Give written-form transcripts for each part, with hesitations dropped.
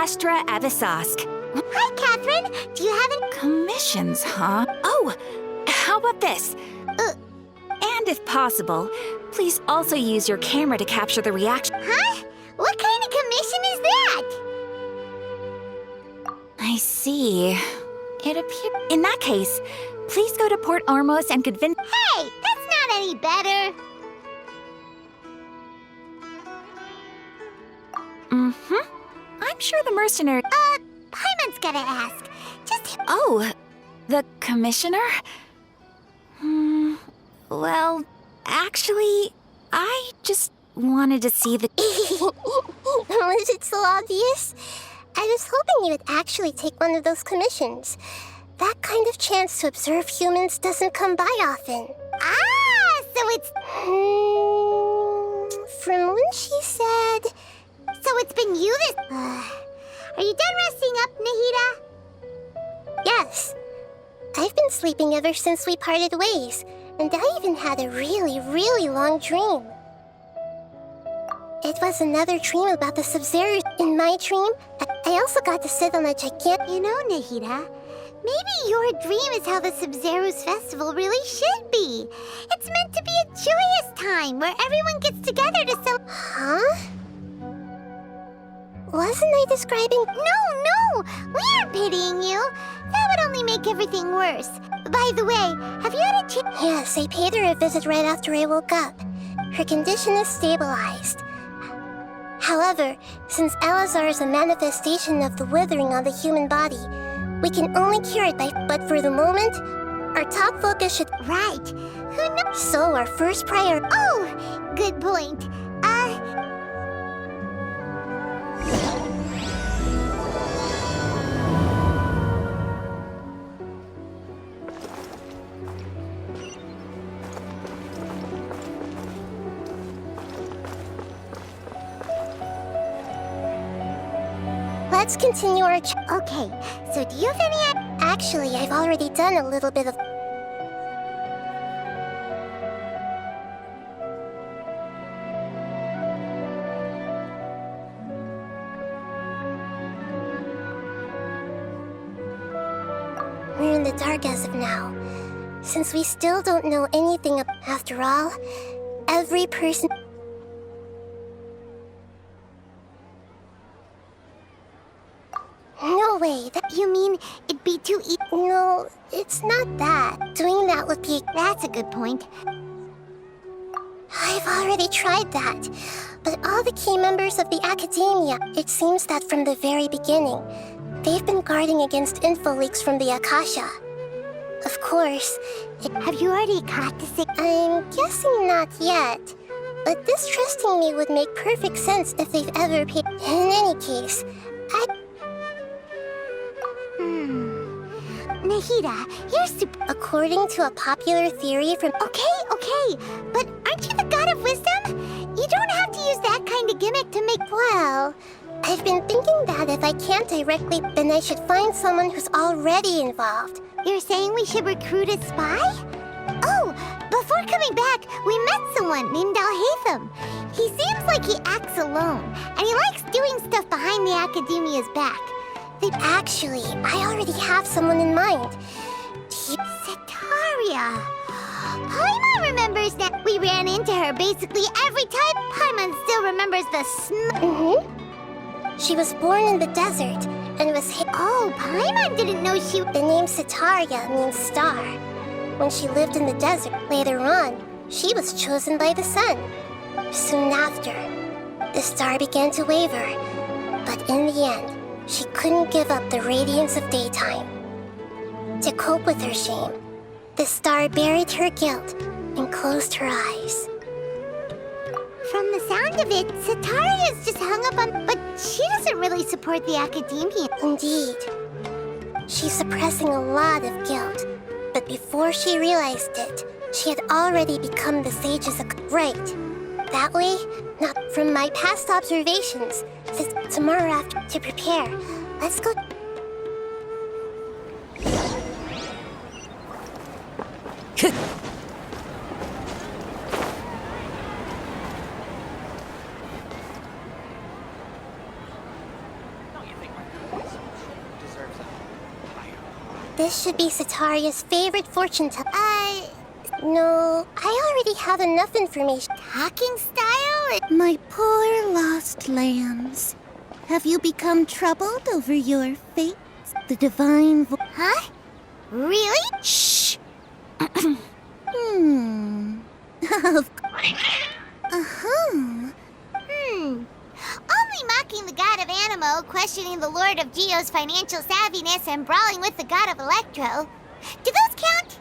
Astra Avisask. Hi, Catherine. Do you have any Commissions, huh? Oh, how about this? And if possible, please also use your camera to capture the reaction. Huh? What kind of commission is that? I see. It appears... In that case, please go to Port Ormos and convince... Hey, that's not any better. I'm sure the mercenary... Paimon's gotta ask. Just... Oh, the commissioner? Well, actually, I just wanted to see the... Was it so obvious? I was hoping you would actually take one of those commissions. That kind of chance to observe humans doesn't come by often. Ah, so it's... from when she said... So it's been you this... Are you done resting up, Nahida? Yes. I've been sleeping ever since we parted ways, and I even had a really, really long dream. It was another dream about the Sub-Zero. In my dream, I also got to sit on a gigantic... You know, Nahida, maybe your dream is how the Sub-Zero's festival really should be. It's meant to be a joyous time where everyone gets together to celebrate... Huh? Wasn't I describing... No! We aren't pitying you. That would only make everything worse. By the way, have you had a chance... Yes, I paid her a visit right after I woke up. Her condition is stabilized. However, since Elazar is a manifestation of the withering on the human body, we can only cure it by... But for the moment, our top focus should... Right. Who knows? So our first priority... Oh! Good point. Let's continue our Okay, so do you have any... Actually, I've already done a little bit of... We're in the dark as of now. Since we still don't know anything after all, every person... No way, you mean it'd be too easy? No, it's not that. Doing that would be... That's a good point. I've already tried that. But all the key members of the Academia, it seems that from the very beginning, they've been guarding against info leaks from the Akasha. Of course, Have you already caught the sick? I'm guessing not yet. But this trusting me would make perfect sense if they've ever paid... In any case, Nahida, here's according to a popular theory from... Okay, but aren't you the god of wisdom? You don't have to use that kind of gimmick to make... Well, I've been thinking that if I can't directly, then I should find someone who's already involved. You're saying we should recruit a spy? Oh, before coming back, we met someone named Alhaitham. He seems like he acts alone, and he likes doing stuff behind the Academia's back. Actually, I already have someone in mind. Setaria. Paimon remembers that we ran into her basically every time. Paimon still remembers the She was born in the desert and was Oh, Paimon didn't know she... The name Setaria means star. When she lived in the desert, later on, she was chosen by the sun. Soon after, the star began to waver. But in the end, she couldn't give up the radiance of daytime. To cope with her shame, the star buried her guilt and closed her eyes. From the sound of it, Setaria's just hung up on... But she doesn't really support the Academia. Indeed. She's suppressing a lot of guilt. But before she realized it, she had already become the sage's... Right. That way, not from my past observations, tomorrow after to prepare. Let's go. This should be Sataria's favorite fortune teller. No, I already have enough information. Talking style? My poor lost lambs. Have you become troubled over your fate? The divine Huh? Really? Shh! Of Only mocking the god of Animo, questioning the lord of Geo's financial savviness, and brawling with the god of Electro. Do those count?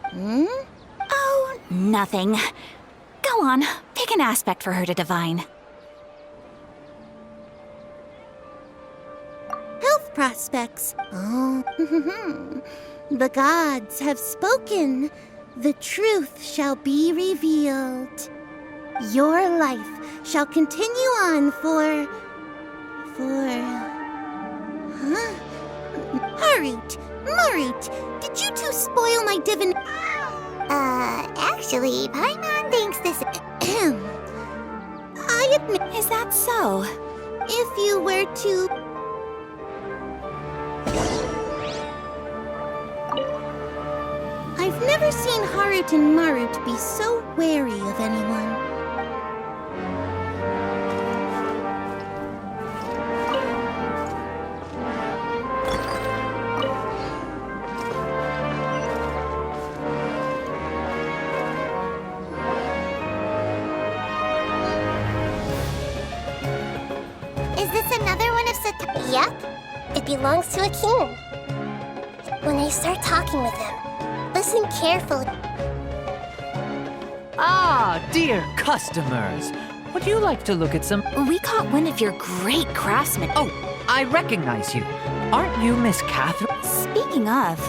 Oh, nothing. Go on, pick an aspect for her to divine. health prospects. Oh, the gods have spoken. The truth shall be revealed. Your life shall continue on for... Huh? Marut, did you two spoil my divin... Actually, Paimon thinks this... I admit... Is that so? If you were to... I've never seen Harut and Marut be so wary of anyone. Is this another one of Yep. It belongs to a king. When I start talking with him, listen carefully. Ah, dear customers. Would you like to look at some... We caught wind of your great craftsman. Oh, I recognize you. Aren't you Miss Catherine? Speaking of,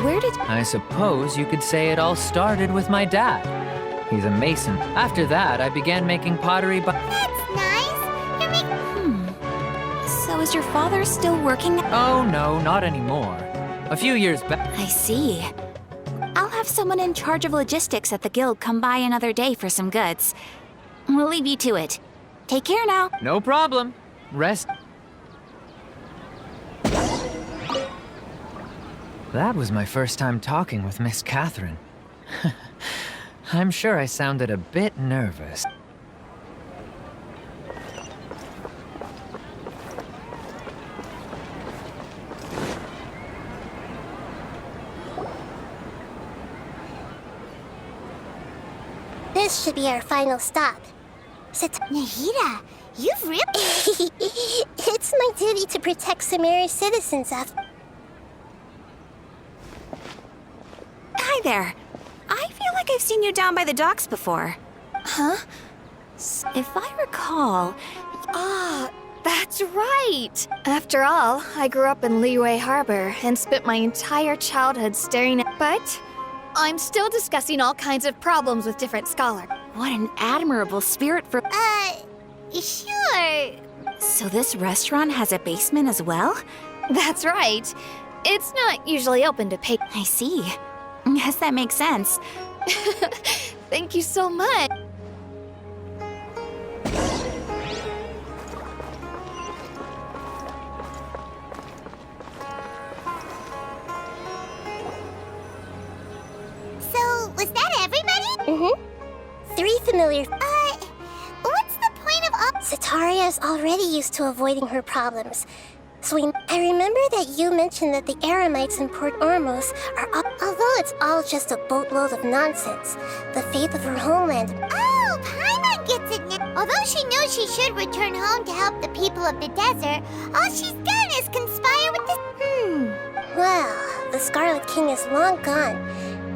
where did... I suppose you could say it all started with my dad. He's a mason. After that, I began making pottery by... That's nice. You're making... So is your father still working? Oh, no, not anymore. A few years back... I see. I'll have someone in charge of logistics at the guild come by another day for some goods. We'll leave you to it. Take care now. No problem. Rest... That was my first time talking with Miss Catherine. I'm sure I sounded a bit nervous. This should be our final stop. Nahida, you've really... It's my duty to protect Sumeru's citizens after... Hi there. I feel like I've seen you down by the docks before. Huh? If I recall... That's right! After all, I grew up in Liyue Harbor and spent my entire childhood staring at... But I'm still discussing all kinds of problems with different scholars. What an admirable spirit for... Sure. So this restaurant has a basement as well? That's right. It's not usually open to pay... I see. Guess that makes sense. Thank you so much. So, was that everybody? 3 familiar... what's the point of all... Sataria is already used to avoiding her problems. So I remember that you mentioned that the Eremites in Port Ormos are... Although it's all just a boatload of nonsense, the faith of her homeland... Oh, Paimon gets it now. Although she knows she should return home to help the people of the desert, all she's done is conspire with the... Well, the Scarlet King is long gone.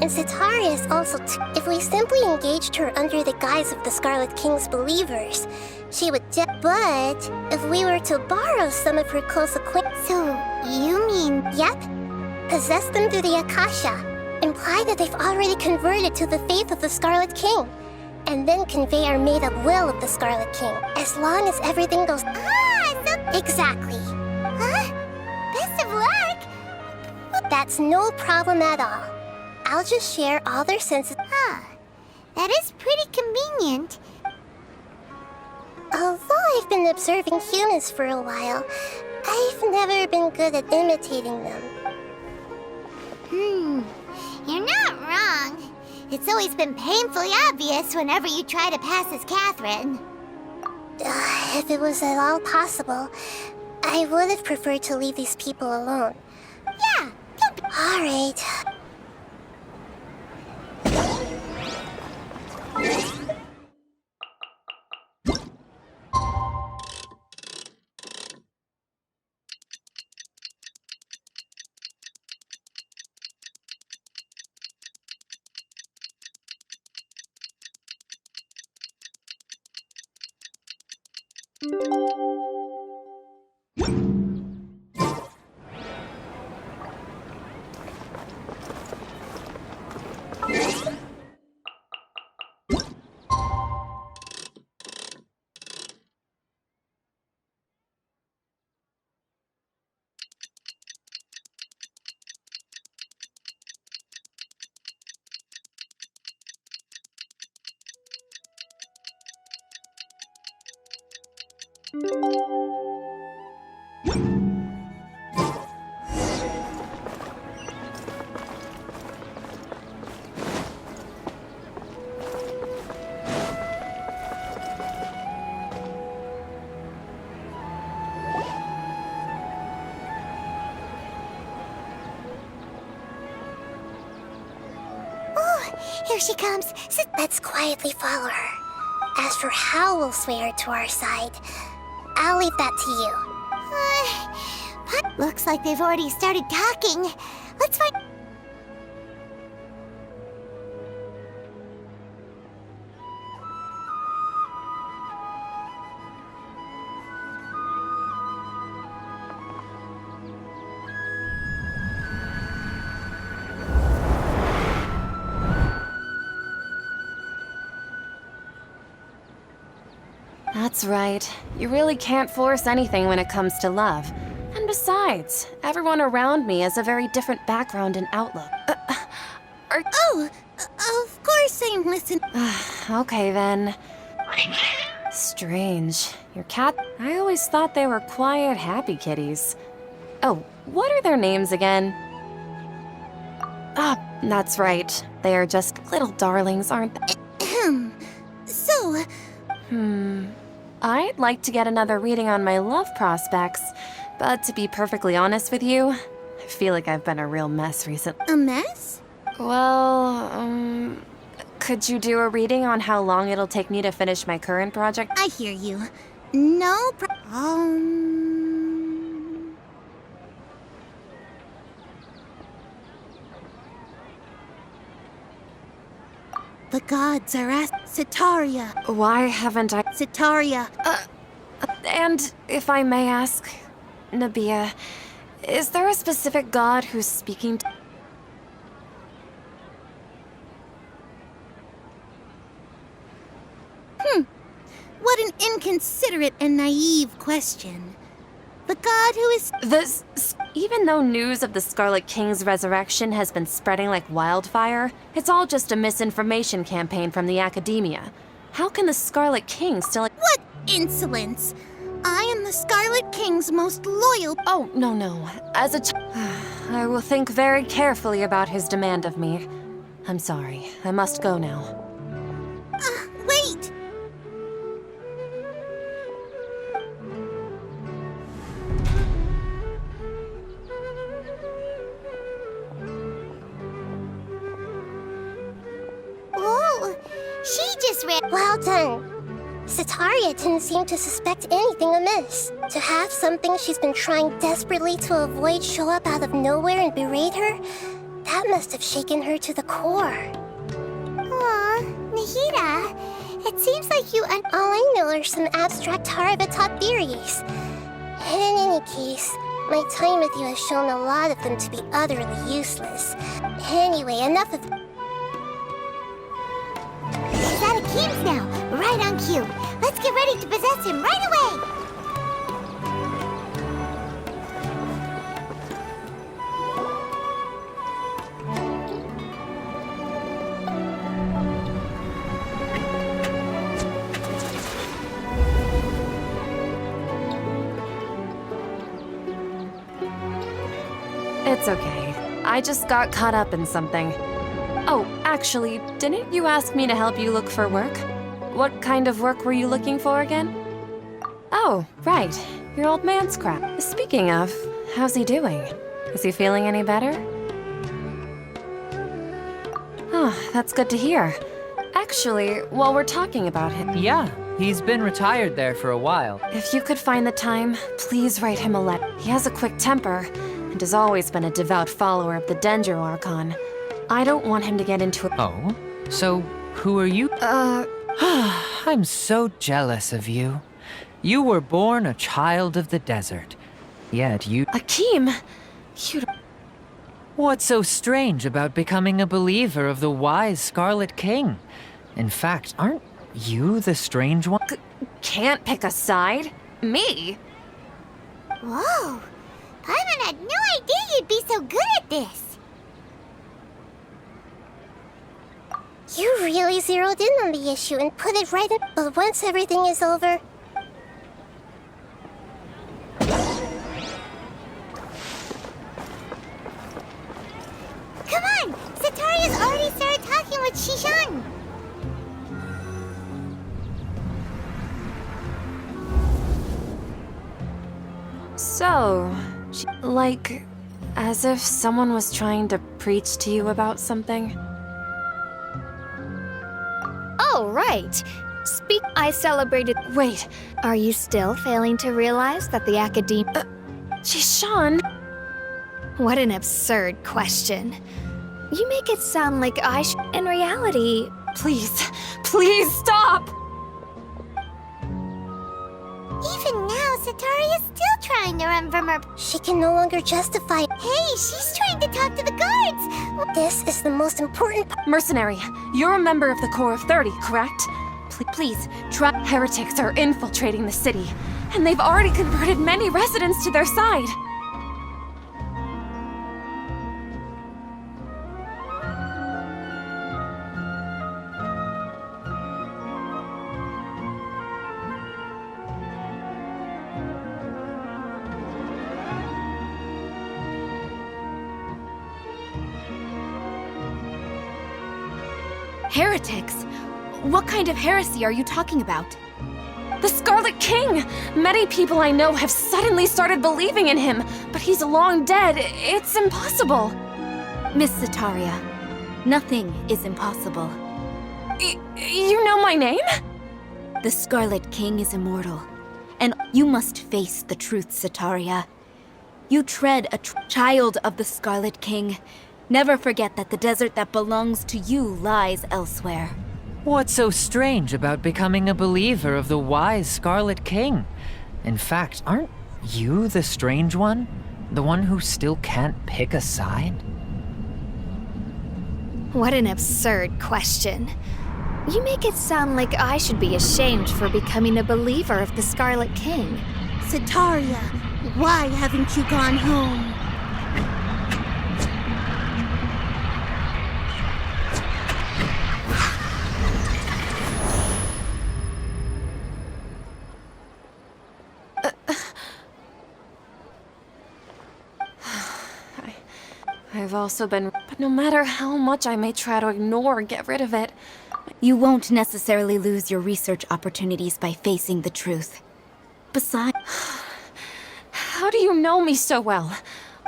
And Sataria is also... If we simply engaged her under the guise of the Scarlet King's believers, she would... But if we were to borrow some of her close acquaintance... So, you mean... Yep. Possess them through the Akasha. Imply that they've already converted to the faith of the Scarlet King. And then convey our made-up will of the Scarlet King. As long as everything goes... Exactly. Huh? Best of luck! That's no problem at all. I'll just share all their senses... That is pretty convenient. Although I've been observing humans for a while, I've never been good at imitating them. It's always been painfully obvious whenever you try to pass as Catherine. If it was at all possible, I would have preferred to leave these people alone. Yeah, all right. Here she comes. Let's quietly follow her. As for how we'll sway her to our side, I'll leave that to you. Looks like they've already started talking. Let's find... That's right. You really can't force anything when it comes to love. And besides, everyone around me has a very different background and outlook. Of course I'm listening. Okay then. Strange. Your cat... I always thought they were quiet, happy kitties. Oh, what are their names again? Ah, that's right. They are just little darlings, aren't they? So, I'd like to get another reading on my love prospects, but to be perfectly honest with you, I feel like I've been a real mess recently. a mess? Well, could you do a reading on how long it'll take me to finish my current project? I hear you. No The gods are asked Sitaria. Why haven't I... Sitaria. And if I may ask, Nabia, is there a specific god who's speaking to... What an inconsiderate and naive question. The god who is... Even though news of the Scarlet King's resurrection has been spreading like wildfire, it's all just a misinformation campaign from the academia. How can the Scarlet King still... What insolence! I am the Scarlet King's most loyal... Oh, no. As a I will think very carefully about his demand of me. I'm sorry. I must go now. Wait! Oh, she just ran... Well done. Sitaria didn't seem to suspect anything amiss. To have something she's been trying desperately to avoid show up out of nowhere and berate her, that must have shaken her to the core. Aw, Nahida, it seems like you All I know are some abstract Harava-taught theories. And in any case, my time with you has shown a lot of them to be utterly useless. Anyway, enough of... He's out of Keem's now, right on cue. Let's get ready to possess him right away! It's okay. I just got caught up in something. Oh, Actually, didn't you ask me to help you look for work? What kind of work were you looking for again? Oh, right. Your old man's crap. Speaking of, how's he doing? Is he feeling any better? Oh, that's good to hear. Actually, while we're talking about him, Yeah, he's been retired there for a while. if you could find the time, please write him a letter. He has a quick temper, and has always been a devout follower of the Dendro Archon. I don't want him to get into a— Oh? So, who are you? I'm so jealous of you. You were born a child of the desert. Yet you— Akeem! You— What's so strange about becoming a believer of the wise Scarlet King? In fact, aren't you the strange one? can't pick a side? Me? Whoa! Paimon had no idea you'd be so good at this. You really zeroed in on the issue and put it right in. But once everything is over... Come on! Sataria's already started talking with Shishan! So, like, as if someone was trying to preach to you about something? Oh, right. I celebrated. Wait, Are you still failing to realize that the academia? Shishan! What an absurd question. You make it sound like I should. In reality, Please, please stop! Even now, Sataria's still trying to run from her. She can no longer justify. Hey, she's trying to talk to the guards. This is the most important. Mercenary, you're a member of the Corps of 30, correct? Please, try. Heretics are infiltrating the city, and they've already converted many residents to their side. Heretics? What kind of heresy are you talking about? The Scarlet King! Many people I know have suddenly started believing in him, but he's long dead. It's impossible. Miss Sataria, nothing is impossible. You know my name? The Scarlet King is immortal, and you must face the truth, Sataria. You tread a child of the Scarlet King. Never forget that the desert that belongs to you lies elsewhere. What's so strange about becoming a believer of the wise Scarlet King? In fact, aren't you the strange one? The one who still can't pick a side? what an absurd question. You make it sound like I should be ashamed for becoming a believer of the Scarlet King. Sataria, why haven't you gone home? I've also been. But no matter how much I may try to ignore or get rid of it, You won't necessarily lose your research opportunities by facing the truth. Besides, how do you know me so well?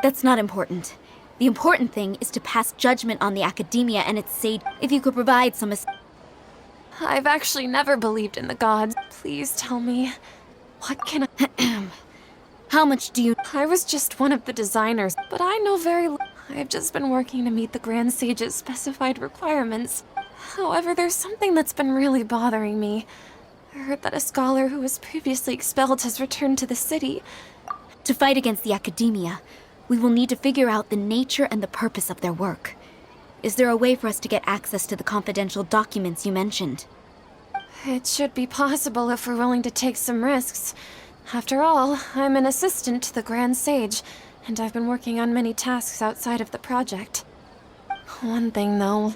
that's not important. The important thing is to pass judgment on the academia and its sage. If you could provide some I've actually never believed in the gods. Please tell me, what can I. How much do you... I was just one of the designers, but I know very little. I've just been working to meet the Grand Sage's specified requirements. However, there's something that's been really bothering me. I heard that a scholar who was previously expelled has returned to the city. To fight against the academia, we will need to figure out the nature and the purpose of their work. Is there a way for us to get access to the confidential documents you mentioned? It should be possible if we're willing to take some risks. After all, I'm an assistant to the Grand Sage, and I've been working on many tasks outside of the project. One thing, though,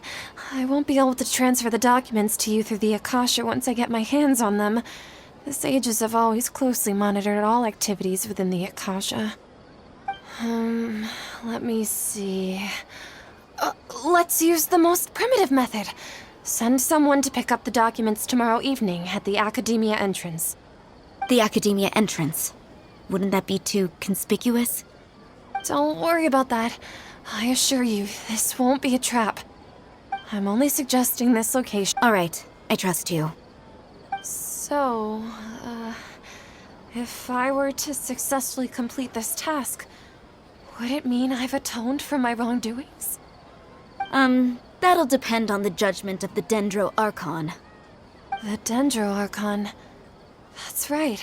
I won't be able to transfer the documents to you through the Akasha once I get my hands on them. The sages have always closely monitored all activities within the Akasha. Let me see. Let's use the most primitive method. Send someone to pick up the documents tomorrow evening at the Academia entrance. The Academia entrance. Wouldn't that be too conspicuous? Don't worry about that. I assure you, this won't be a trap. I'm only suggesting this location. All right, I trust you. So, if I were to successfully complete this task, would it mean I've atoned for my wrongdoings? That'll depend on the judgment of the Dendro Archon. The Dendro Archon. That's right.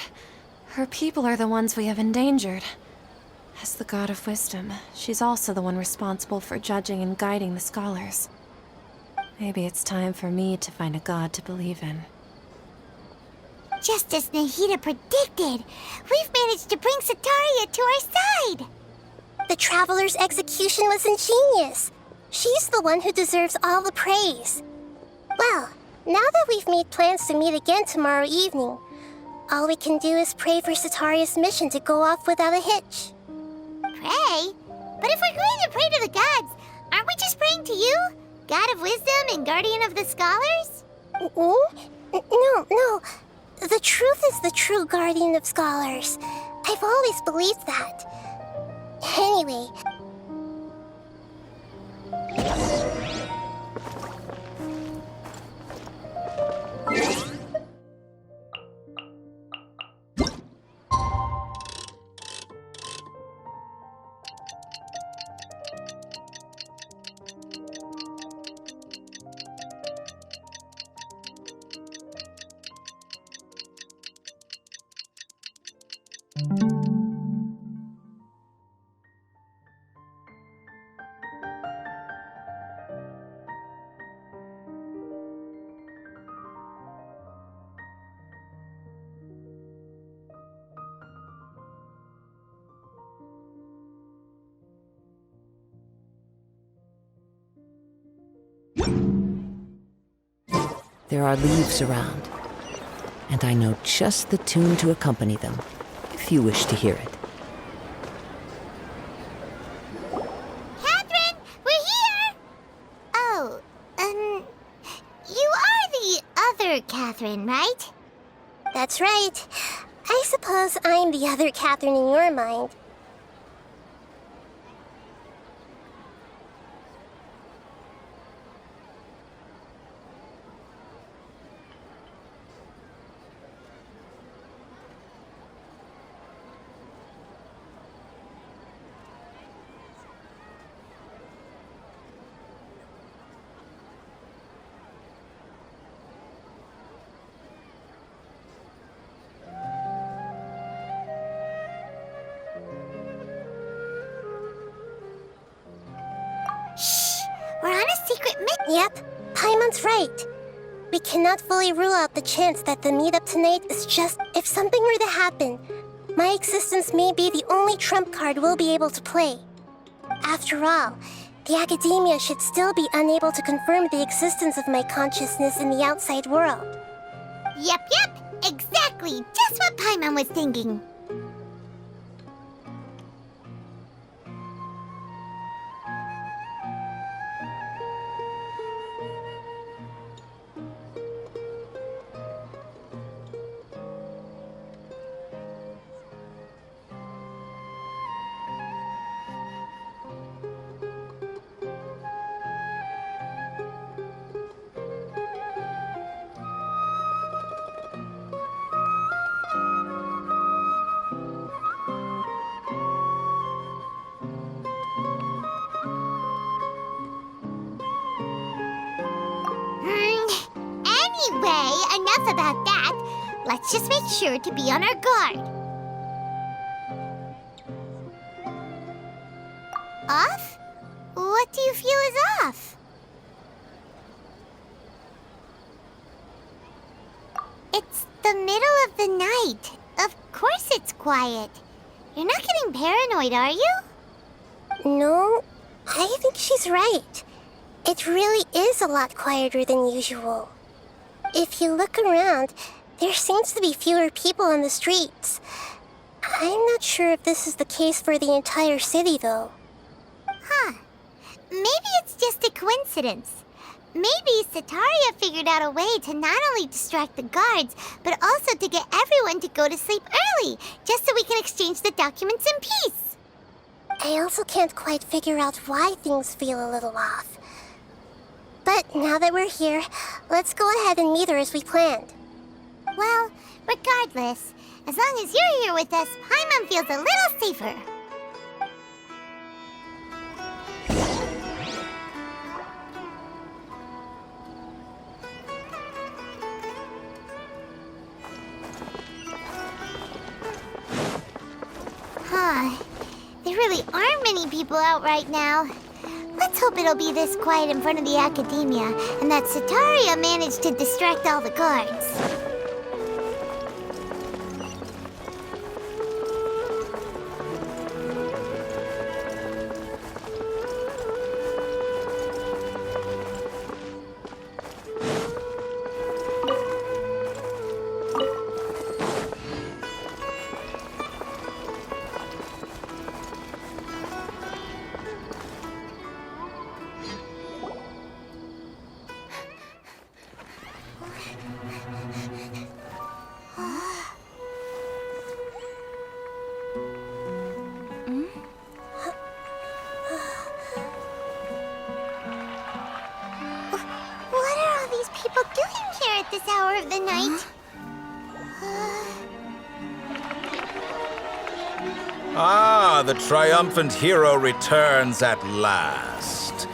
Her people are the ones we have endangered. As the God of Wisdom, she's also the one responsible for judging and guiding the scholars. Maybe it's time for me to find a god to believe in. Just as Nahida predicted, we've managed to bring Sataria to our side! The Traveler's execution was ingenious. She's the one who deserves all the praise. Well, now that we've made plans to meet again tomorrow evening, all we can do is pray for Sataria's mission to go off without a hitch. Pray? But if we're going to pray to the gods, aren't we just praying to you? God of Wisdom and Guardian of the Scholars? No. The truth is the true Guardian of Scholars. I've always believed that. Anyway... There are leaves around, and I know just the tune to accompany them, if you wish to hear it. Catherine, we're here! Oh, you are the other Catherine, right? That's right. I suppose I'm the other Catherine in your mind. We're on a secret mission. Yep, Paimon's right. We cannot fully rule out the chance that the meetup tonight is just... If something were to happen, my existence may be the only trump card we'll be able to play. After all, the Academia should still be unable to confirm the existence of my consciousness in the outside world. Yep, exactly. Just what Paimon was thinking. Anyway, enough about that. Let's just make sure to be on our guard. Off? What do you feel is off? It's the middle of the night. Of course it's quiet. You're not getting paranoid, are you? No, I think she's right. It really is a lot quieter than usual. If you look around, there seems to be fewer people on the streets. I'm not sure if this is the case for the entire city, though. Huh. maybe it's just a coincidence. Maybe Sataria figured out a way to not only distract the guards, but also to get everyone to go to sleep early, just so we can exchange the documents in peace. I also can't quite figure out why things feel a little off. But now that we're here, let's go ahead and meet her as we planned. Well, regardless, as long as you're here with us, Paimon feels a little safer. There really aren't many people out right now. Let's hope it'll be this quiet in front of the academia, and that Sataria managed to distract all the guards. What are all these people doing here at this hour of the night? Ah, the triumphant hero returns at last.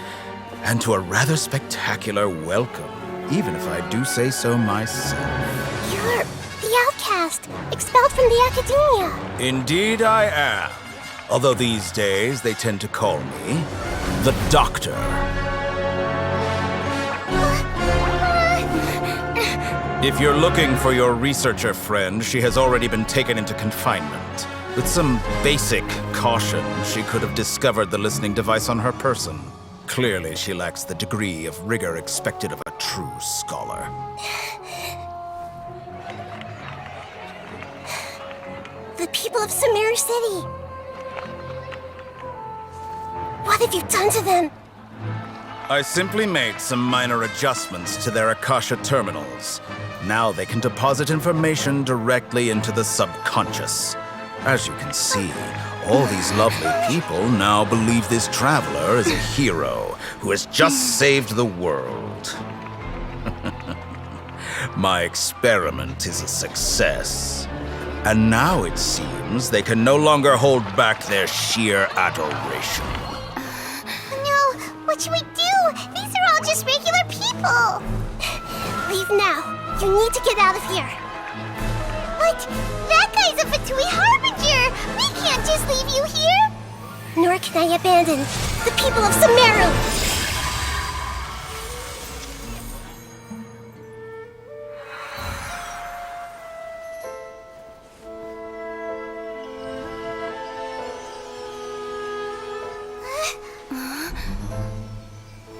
And to a rather spectacular welcome, even if I do say so myself. You're the outcast, expelled from the academia. Indeed I am. Although these days they tend to call me the Doctor. If you're looking for your researcher friend, she has already been taken into confinement. With some basic caution, she could have discovered the listening device on her person. Clearly, she lacks the degree of rigor expected of a true scholar. The people of Sumeru City. What have you done to them? I simply made some minor adjustments to their Akasha terminals. Now they can deposit information directly into the subconscious. As you can see, all these lovely people now believe this traveler is a hero who has just saved the world. My experiment is a success. And now it seems they can no longer hold back their sheer adoration. No, what should we do? These are all just regular people. Leave now. You need to get out of here. But that guy's a Fatui Harbinger. We can't just leave you here. Nor can I abandon the people of Sumeru.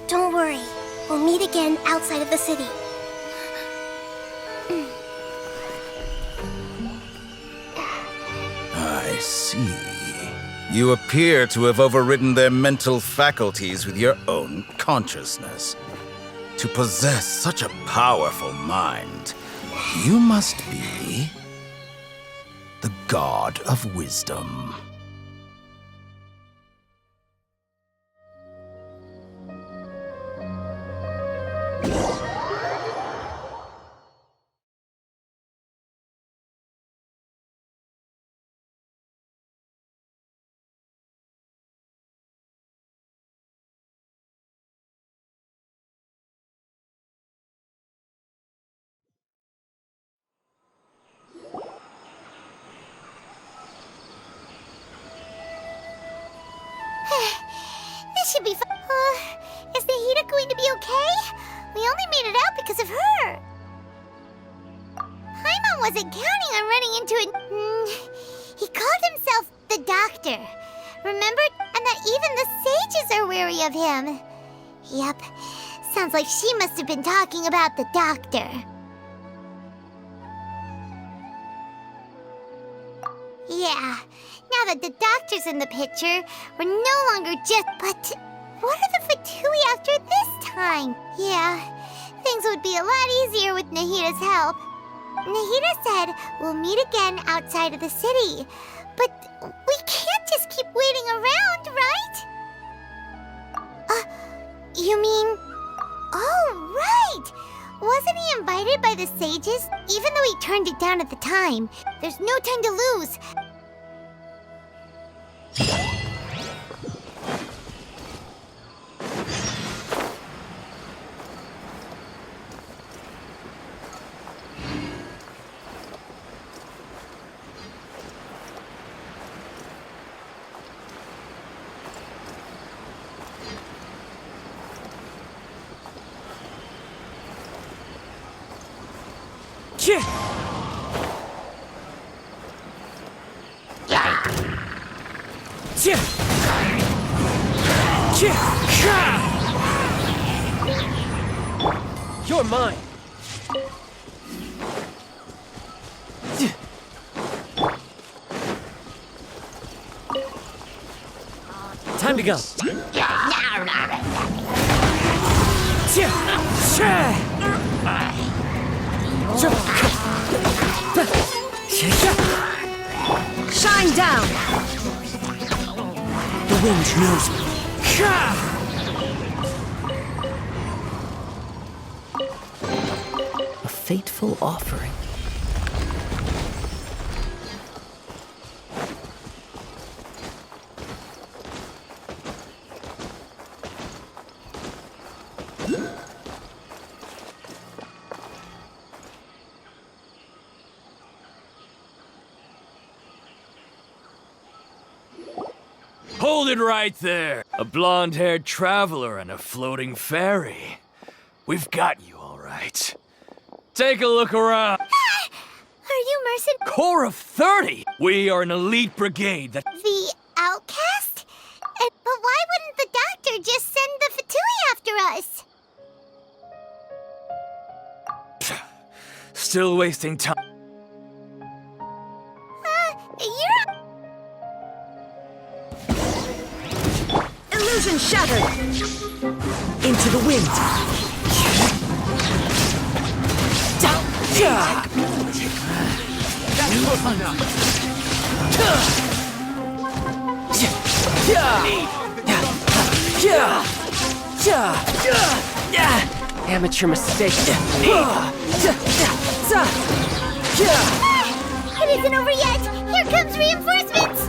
Don't worry. We'll meet again outside of the city. I see. You appear to have overridden their mental faculties with your own consciousness. To possess such a powerful mind, you must be the god of wisdom. This should be fun. Is the heater going to be okay? We only made it out because of her. Paimon wasn't counting on running into it. He called himself the Doctor. Remember? And that even the sages are wary of him. Yep. Sounds like she must have been talking about the Doctor. Yeah. Now that the Doctor's in the picture, we're no longer just... But what are the Fatui after this time? Yeah, things would be a lot easier with Nahida's help. Nahida said we'll meet again outside of the city. But we can't just keep waiting around, right? You mean... Oh, right! Wasn't he invited by the sages? Even though he turned it down at the time. There's no time to lose. You're mine. Time to go. Shine down! The wind knows me. A fateful offering. Hold it right there. A blonde-haired traveler and a floating fairy. We've got you all right. Take a look around. Are you mercenary? Core of 30! We are an elite brigade that... The outcast? But why wouldn't the doctor just send the Fatui after us? Still wasting time. You're... Illusion shattered! Into the wind! Amateur mistake. It isn't over yet! Here comes reinforcements!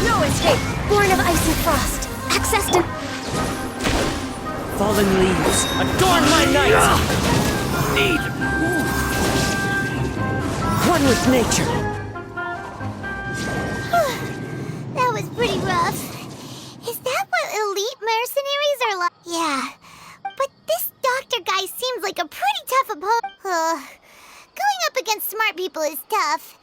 No escape! Born of ice and frost. Access to... Fallen leaves, adorn my night! Need. One with nature. That was pretty rough. Is that what elite mercenaries are like? Yeah. But this doctor guy seems like a pretty tough opponent. Going up against smart people is tough.